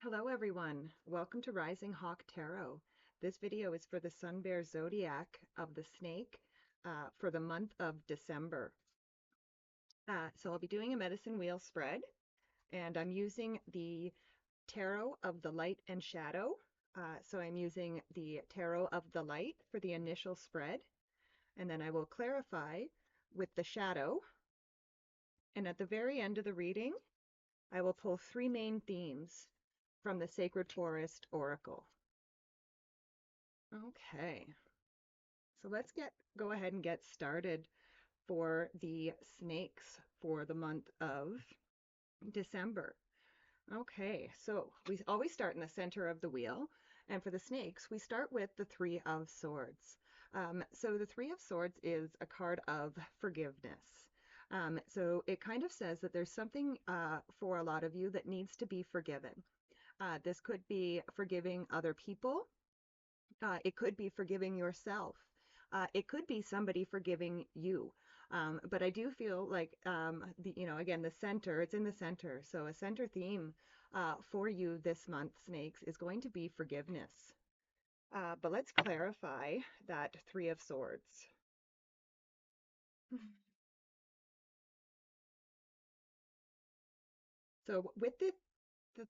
Hello everyone, welcome to Rising Hawk Tarot. This video is for the Sun Bear Zodiac of the Snake for the month of December. So I'll be doing a medicine wheel spread, and I'm using the Tarot of the Light and Shadow. So I'm using the Tarot of the Light for the initial spread, and then I will clarify with the Shadow. And at the very end of the reading, I will pull three main themes from the Sacred Forest Oracle. Okay, so let's go ahead and get started for the snakes for the month of December. Okay, so we always start in the center of the wheel, and for the snakes, we start with the Three of Swords. So the Three of Swords is a card of forgiveness. So it kind of says that there's something for a lot of you that needs to be forgiven. This could be forgiving other people. It could be forgiving yourself. It could be somebody forgiving you. But I do feel like, again, the center, it's in the center. So a center theme for you this month, snakes, is going to be forgiveness. But let's clarify that Three of Swords. So with the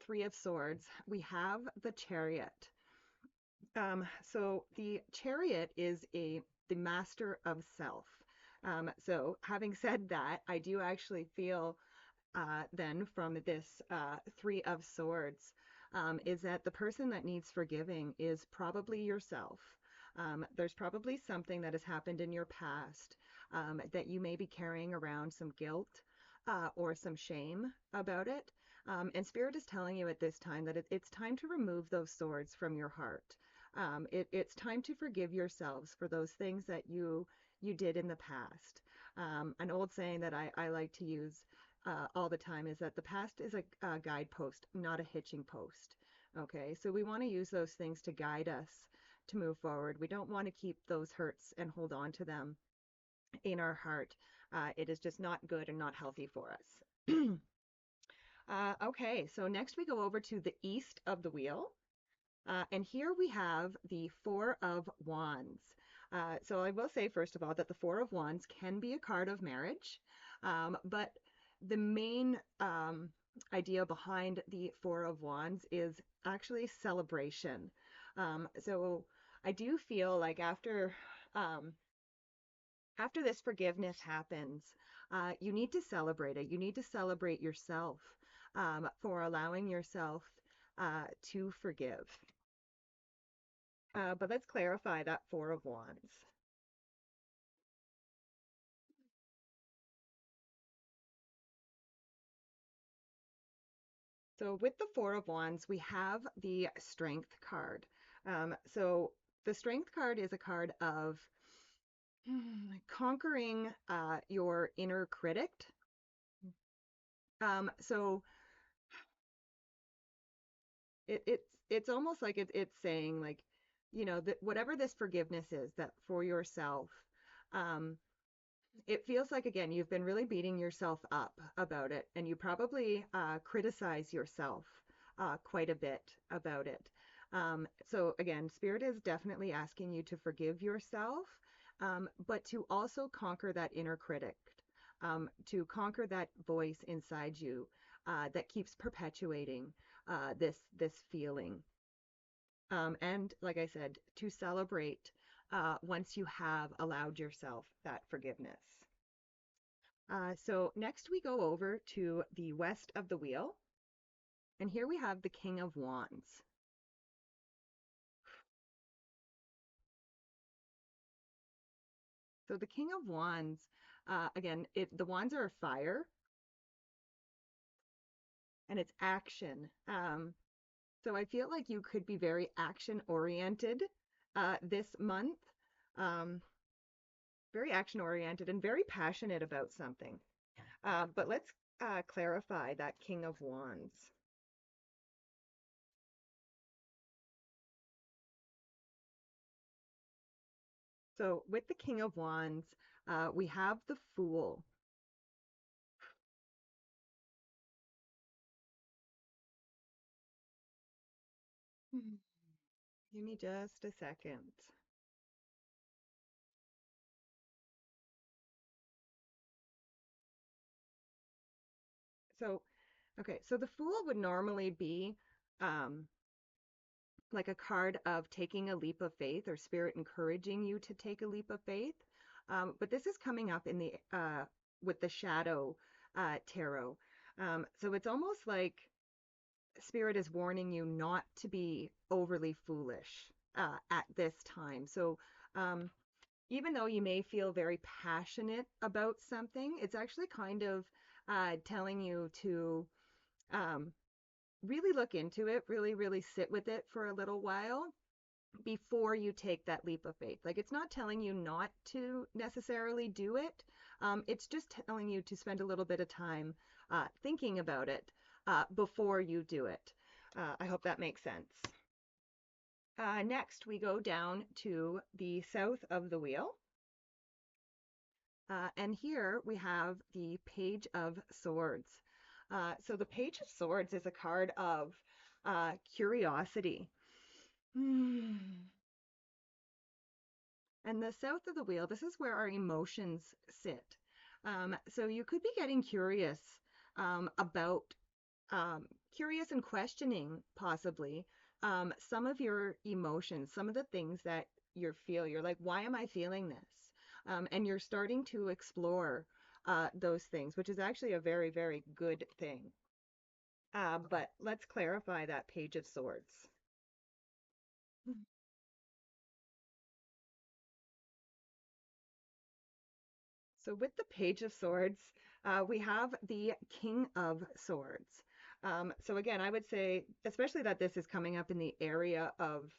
Three of Swords, we have the Chariot. So the Chariot is the master of self. So having said that, I do actually feel then from this Three of Swords is that the person that needs forgiving is probably yourself. There's probably something that has happened in your past that you may be carrying around some guilt or some shame about it. And Spirit is telling you at this time that it's time to remove those swords from your heart. It's time to forgive yourselves for those things that you did in the past. An old saying that I like to use all the time is that the past is a guidepost, not a hitching post. Okay, so we want to use those things to guide us to move forward. We don't want to keep those hurts and hold on to them in our heart. It is just not good and not healthy for us. Okay, so next we go over to the east of the wheel. And here we have the Four of Wands. So I will say, first of all, that the Four of Wands can be a card of marriage, but the main idea behind the Four of Wands is actually celebration. So I do feel like after this forgiveness happens, you need to celebrate it. You need to celebrate yourself for allowing yourself to forgive. But let's clarify that Four of Wands. So with the Four of Wands, we have the Strength card. So the Strength card is a card of conquering your inner critic. So it's almost like it's saying, like, that whatever this forgiveness is, that for yourself, it feels like, again, you've been really beating yourself up about it, and you probably criticize yourself quite a bit about it. So again, Spirit is definitely asking you to forgive yourself, but to also conquer that inner critic, to conquer that voice inside you that keeps perpetuating this feeling. And like I said, to celebrate once you have allowed yourself that forgiveness. So next we go over to the west of the wheel, and here we have the King of Wands. So the King of Wands, again, the wands are fire, and it's action. So I feel like you could be very action oriented this month, very action oriented and very passionate about something. But let's clarify that King of Wands. So with the King of Wands, we have the Fool. Give me just a second. So, okay, so the Fool would normally be um, like a card of taking a leap of faith or spirit encouraging you to take a leap of faith. But this is coming up in the with the Shadow Tarot. So it's almost like spirit is warning you not to be overly foolish at this time. So um, even though you may feel very passionate about something, it's actually kind of telling you to um, really look into it, really, really sit with it for a little while before you take that leap of faith. Like it's not telling you not to necessarily do it. It's just telling you to spend a little bit of time thinking about it before you do it. I hope that makes sense. Next, we go down to the south of the wheel. And here we have the Page of Swords. So the Page of Swords is a card of curiosity. Hmm. And the south of the wheel, this is where our emotions sit. So you could be getting curious about, curious and questioning possibly some of your emotions, some of the things that you feel. You're like, why am I feeling this? And you're starting to explore those things, which is actually a very, very good thing. But let's clarify that Page of Swords. So with the Page of Swords, we have the King of Swords. So again, I would say, especially that this is coming up in the area of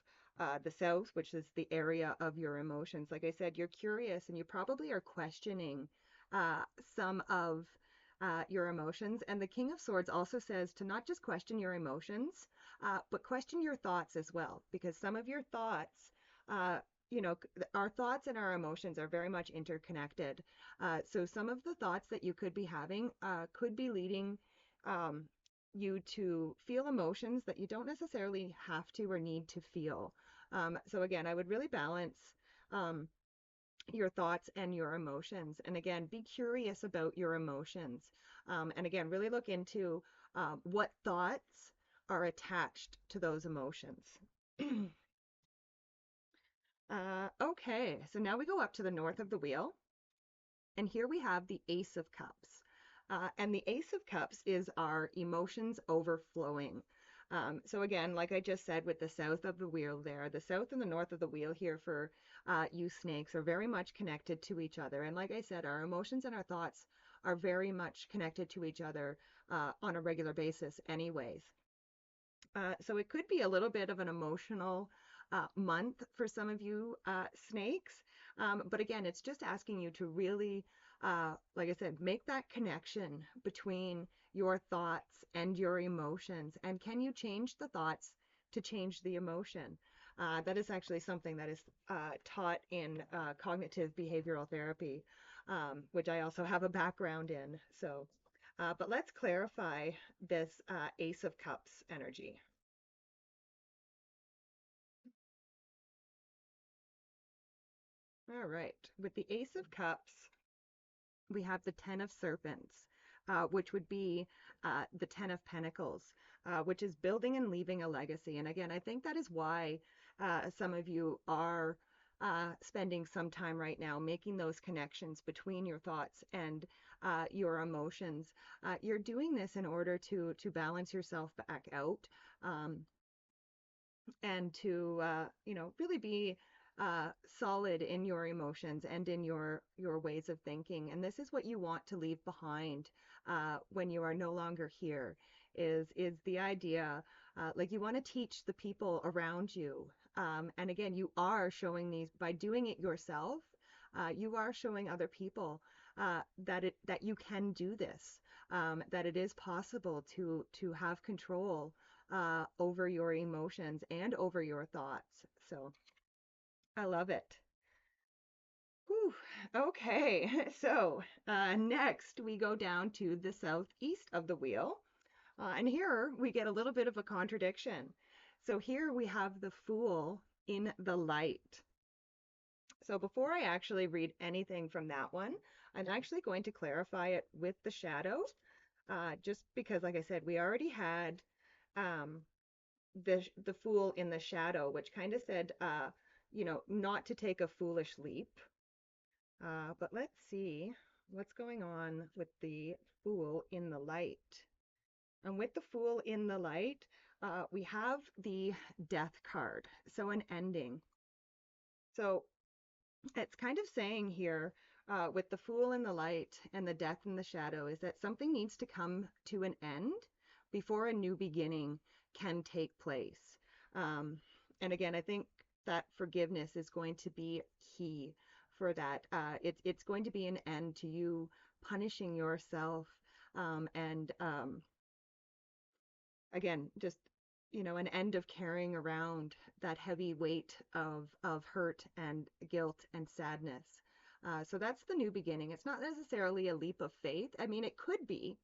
the South, which is the area of your emotions. Like I said, you're curious and you probably are questioning some of your emotions. And the King of Swords also says to not just question your emotions, but question your thoughts as well, because some of your thoughts, uh, our thoughts and our emotions are very much interconnected. So some of the thoughts that you could be having could be leading um, you to feel emotions that you don't necessarily have to or need to feel. So again, I would really balance um, your thoughts and your emotions. And again, be curious about your emotions. And again, really look into what thoughts are attached to those emotions. Okay, so now we go up to the north of the wheel. And here we have the Ace of Cups. And the Ace of Cups is our emotions overflowing. So again, like I just said with the south of the wheel there, the south and the north of the wheel here for you snakes are very much connected to each other. And like I said, our emotions and our thoughts are very much connected to each other on a regular basis anyways. So it could be a little bit of an emotional month for some of you snakes. But again, it's just asking you to really, like I said, make that connection between your thoughts and your emotions. And can you change the thoughts to change the emotion? That is actually something that is taught in cognitive behavioral therapy, which I also have a background in. So, but let's clarify this Ace of Cups energy. All right. With the Ace of Cups, we have the Ten of Serpents, which would be the Ten of Pentacles, which is building and leaving a legacy. And again, I think that is why some of you are spending some time right now making those connections between your thoughts and your emotions. You're doing this in order to balance yourself back out. And to really be solid in your emotions and in your ways of thinking. And this is what you want to leave behind when you are no longer here. Is the idea like you want to teach the people around you. And again, you are showing these by doing it yourself. You are showing other people that you can do this, that it is possible to have control over your emotions and over your thoughts. So I love it. Whew. Okay, so next we go down to the southeast of the wheel. And here we get a little bit of a contradiction. So here we have the Fool in the light. So before I actually read anything from that one, I'm actually going to clarify it with the shadow, just because, like I said, we already had um, the fool in the shadow, which kind of said, not to take a foolish leap. But let's see what's going on with the fool in the light. And with the fool in the light, we have the death card, so an ending. So it's kind of saying here, with the fool in the light and the death in the shadow, is that something needs to come to an end before a new beginning can take place. And again, I think that forgiveness is going to be key for that. It's going to be an end to you punishing yourself, and again, just an end of carrying around that heavy weight of hurt and guilt and sadness. So that's the new beginning. It's not necessarily a leap of faith. I mean, it could be,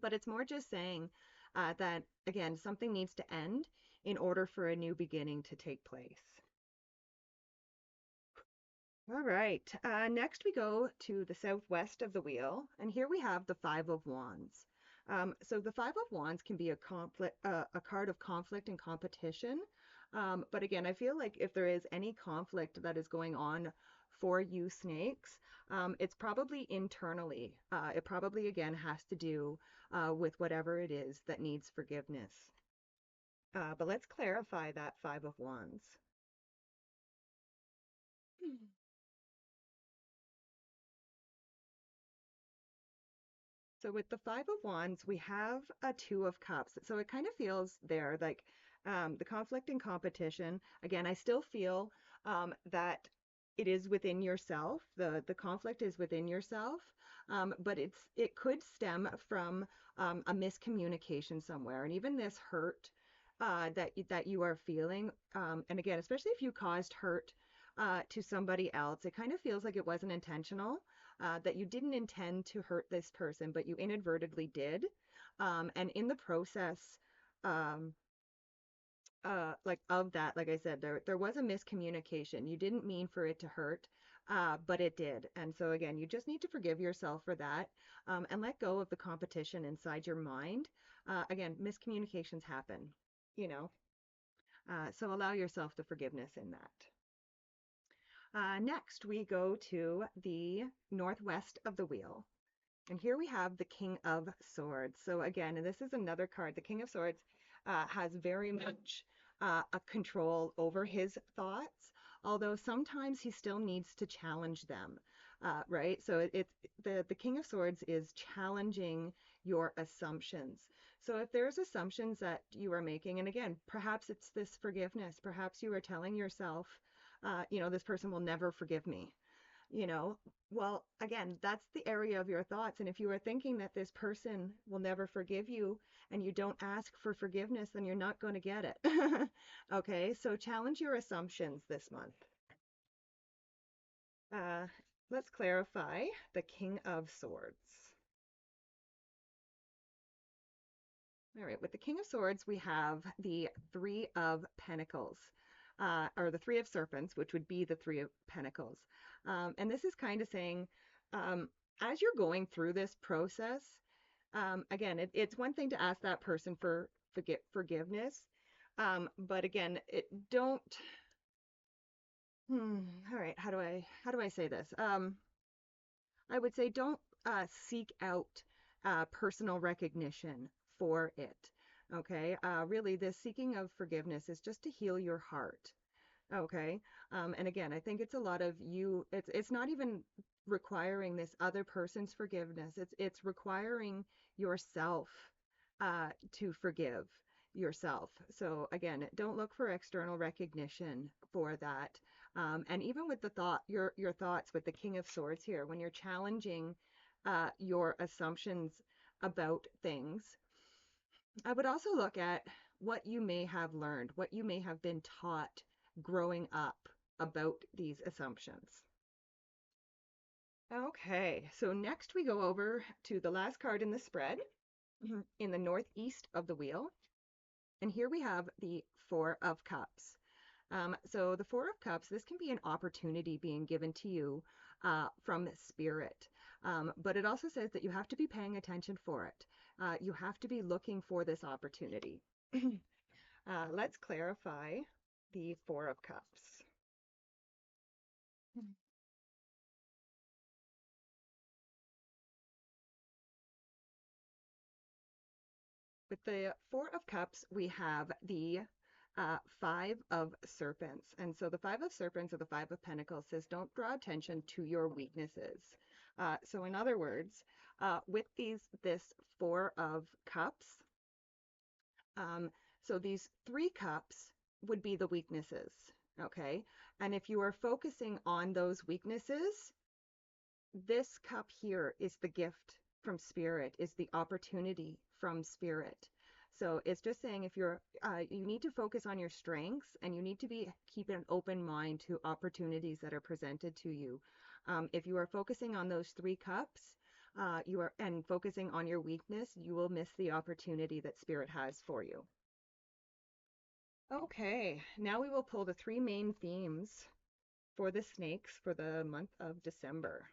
but it's more just saying that, again, something needs to end in order for a new beginning to take place. All right. Next, we go to the southwest of the wheel, and here we have the Five of Wands. So the Five of Wands can be a card of conflict and competition. But again, I feel like if there is any conflict that is going on for you snakes, it's probably internally. It probably, again, has to do with whatever it is that needs forgiveness. But let's clarify that Five of Wands. So with the Five of Wands, we have a Two of Cups. So it kind of feels there like the conflict and competition. Again, I still feel that it is within yourself. The conflict is within yourself, but it could stem from a miscommunication somewhere, and even this hurt that you are feeling. And again, especially if you caused hurt to somebody else, it kind of feels like it wasn't intentional, that you didn't intend to hurt this person, but you inadvertently did. And in the process, um, like of that, like I said, there was a miscommunication. You didn't mean for it to hurt, but it did. And so again, you just need to forgive yourself for that, and let go of the competition inside your mind. Again, miscommunications happen, you know. So allow yourself the forgiveness in that. Next, we go to the northwest of the wheel. And here we have the King of Swords. So again, and this is another card. The King of Swords has very much a control over his thoughts, although sometimes he still needs to challenge them, right? So it's the King of Swords is challenging your assumptions. So if there's assumptions that you are making, and again, perhaps it's this forgiveness, perhaps you are telling yourself, this person will never forgive me. Well, again, that's the area of your thoughts. And if you are thinking that this person will never forgive you and you don't ask for forgiveness, then you're not going to get it. Okay, so challenge your assumptions this month. Uh, let's clarify the King of Swords. All right, with the King of Swords, we have the Three of Pentacles, or the Three of Serpents, which would be the Three of Pentacles. And this is kind of saying, as you're going through this process, again, it's one thing to ask that person for forgiveness, but again, all right, how do I say this? I would say don't seek out personal recognition for it. Okay, really, the seeking of forgiveness is just to heal your heart. Okay, and again, I think it's a lot of you. It's not even requiring this other person's forgiveness. It's requiring yourself to forgive yourself. So again, don't look for external recognition for that. And even with your thoughts with the King of Swords here, when you're challenging your assumptions about things, I would also look at what you may have learned, what you may have been taught growing up about these assumptions. Okay, so next we go over to the last card in the spread, in the northeast of the wheel. And here we have the Four of Cups. So the Four of Cups, this can be an opportunity being given to you from spirit. But it also says that you have to be paying attention for it. You have to be looking for this opportunity. Let's clarify the Four of Cups. With the Four of Cups, we have the Five of Serpents. And so the Five of Serpents or the Five of Pentacles says, don't draw attention to your weaknesses. So in other words, with this Four of Cups, um, so these three cups would be the weaknesses, okay? And if you are focusing on those weaknesses, this cup here is the gift from spirit, is the opportunity from spirit. So it's just saying if you need to focus on your strengths and you need to keep an open mind to opportunities that are presented to you. If you are focusing on those three cups, and focusing on your weakness, you will miss the opportunity that spirit has for you. Okay, now we will pull the three main themes for the snakes for the month of December.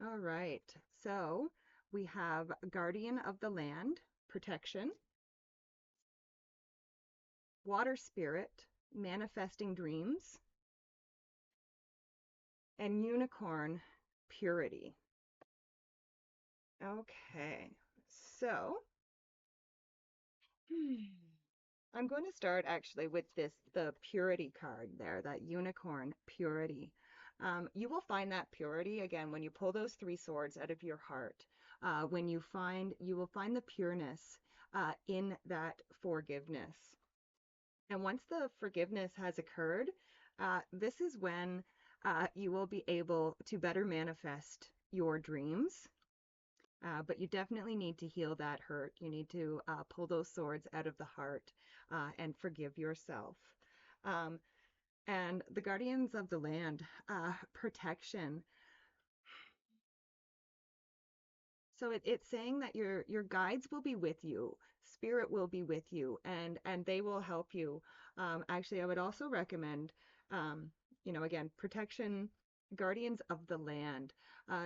All right, so we have Guardian of the Land, protection, Water Spirit, manifesting dreams, and Unicorn, purity. Okay, so I'm going to start actually with the purity card there, that unicorn purity. You will find that purity again when you pull those three swords out of your heart. You will find the pureness in that forgiveness. And once the forgiveness has occurred, this is when you will be able to better manifest your dreams. But you definitely need to heal that hurt. You need to pull those swords out of the heart and forgive yourself. Um, and the Guardians of the Land, protection. So it's saying that your guides will be with you, spirit will be with you, and they will help you. Actually, I would also recommend, again, protection, guardians of the land.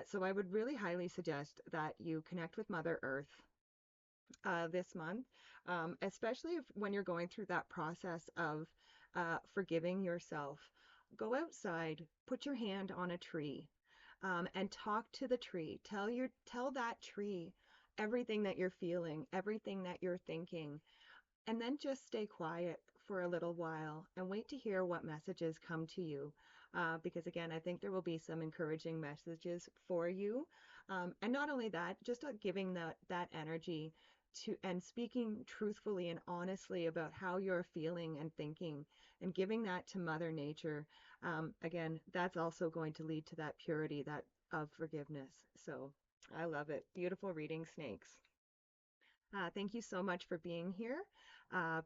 So I would really highly suggest that you connect with Mother Earth this month, especially when you're going through that process of forgiving yourself. Go outside, put your hand on a tree, and talk to the tree. Tell that tree everything that you're feeling, everything that you're thinking, and then just stay quiet for a little while and wait to hear what messages come to you. Because again, I think there will be some encouraging messages for you. And not only that, just giving that energy to and speaking truthfully and honestly about how you're feeling and thinking and giving that to Mother Nature. Again, that's also going to lead to that purity, that of forgiveness. So I love it. Beautiful reading, snakes. Thank you so much for being here.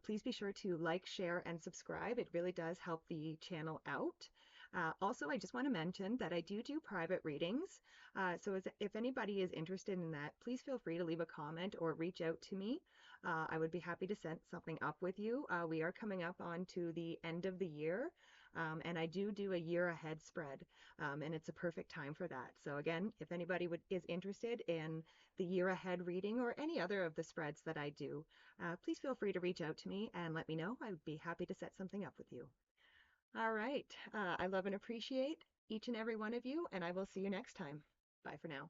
Please be sure to like, share, and subscribe. It really does help the channel out. Also, I just want to mention that I do private readings. So if anybody is interested in that, please feel free to leave a comment or reach out to me. I would be happy to set something up with you. We are coming up onto the end of the year. And I do a year ahead spread, and it's a perfect time for that. So again, if anybody is interested in the year ahead reading or any other of the spreads that I do, please feel free to reach out to me and let me know. I would be happy to set something up with you. All right. I love and appreciate each and every one of you, and I will see you next time. Bye for now.